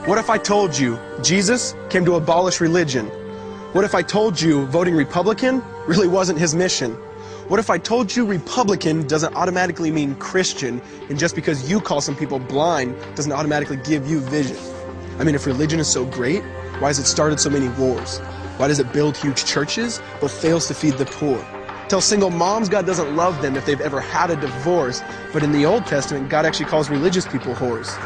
What if I told you Jesus came to abolish religion? What if I told you voting Republican really wasn't his mission? What if I told you Republican doesn't automatically mean Christian, and just because you call some people blind doesn't automatically give you vision? I mean, if religion is so great, why has it started so many wars? Why does it build huge churches but fails to feed the poor? Tell single moms God doesn't love them if they've ever had a divorce, but in the Old Testament, God actually calls religious people whores.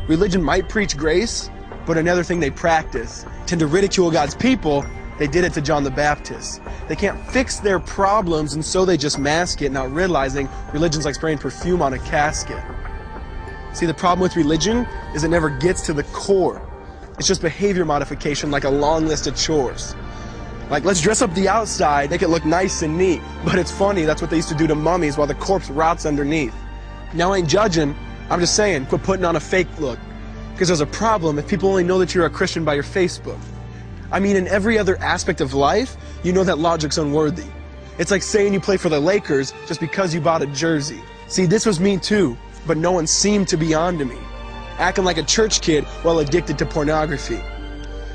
Religion might preach grace, but another thing they practice. Tend to ridicule God's people. They did it to John the Baptist. They can't fix their problems, and so they just mask it, not realizing religion's like spraying perfume on a casket. See, the problem with religion is it never gets to the core. It's just behavior modification, like a long list of chores. Like, let's dress up the outside, make it look nice and neat. But it's funny, that's what they used to do to mummies while the corpse rots underneath. Now, I ain't judging. I'm just saying, quit putting on a fake look. Because there's a problem if people only know that you're a Christian by your Facebook. I mean, in every other aspect of life, you know that logic's unworthy. It's like saying you play for the Lakers just because you bought a jersey. See, this was me too, but no one seemed to be on to me. Acting like a church kid while addicted to pornography.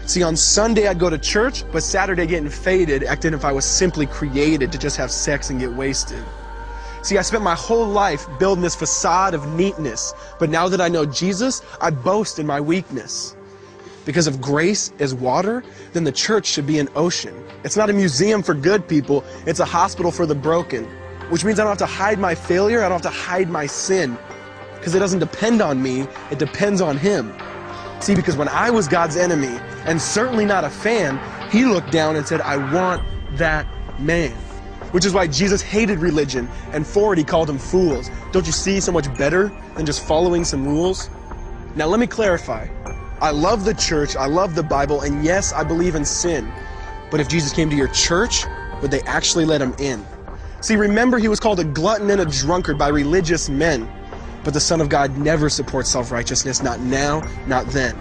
See, on Sunday I'd go to church, but Saturday getting faded, acting if I was simply created to just have sex and get wasted. See, I spent my whole life building this facade of neatness, but now that I know Jesus, I boast in my weakness. Because if grace is water, then the church should be an ocean. It's not a museum for good people, it's a hospital for the broken. Which means I don't have to hide my failure, I don't have to hide my sin. Because it doesn't depend on me, it depends on Him. See, because when I was God's enemy, and certainly not a fan, He looked down and said, I want that man. Which is why Jesus hated religion, and for it He called them fools. Don't you see so much better than just following some rules? Now let me clarify. I love the church, I love the Bible, and yes, I believe in sin. But if Jesus came to your church, would they actually let Him in? See, remember He was called a glutton and a drunkard by religious men. But the Son of God never supports self-righteousness, not now, not then.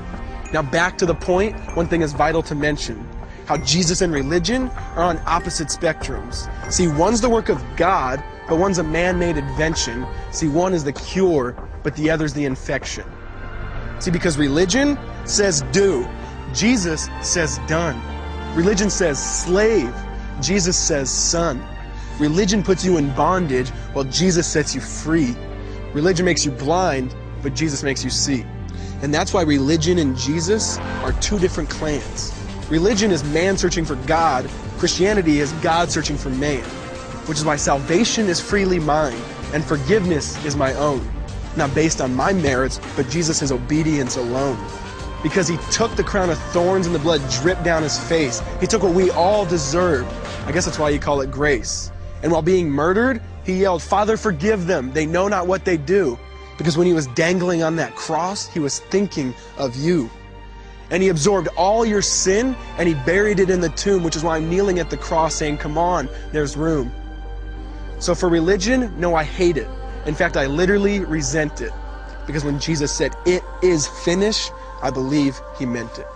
Now back to the point, one thing is vital to mention. How Jesus and religion are on opposite spectrums. See, one's the work of God, but one's a man-made invention. See, one is the cure, but the other's the infection. See, because religion says do, Jesus says done. Religion says slave, Jesus says son. Religion puts you in bondage, while Jesus sets you free. Religion makes you blind, but Jesus makes you see. And that's why religion and Jesus are two different clans. Religion is man searching for God. Christianity is God searching for man. Which is why salvation is freely mine, and forgiveness is my own. Not based on my merits, but Jesus' obedience alone. Because He took the crown of thorns and the blood dripped down His face. He took what we all deserved. I guess that's why you call it grace. And while being murdered, He yelled, Father, forgive them. They know not what they do. Because when He was dangling on that cross, He was thinking of you. And He absorbed all your sin, and He buried it in the tomb, which is why I'm kneeling at the cross saying, come on, there's room. So for religion, no, I hate it. In fact, I literally resent it. Because when Jesus said, it is finished, I believe He meant it.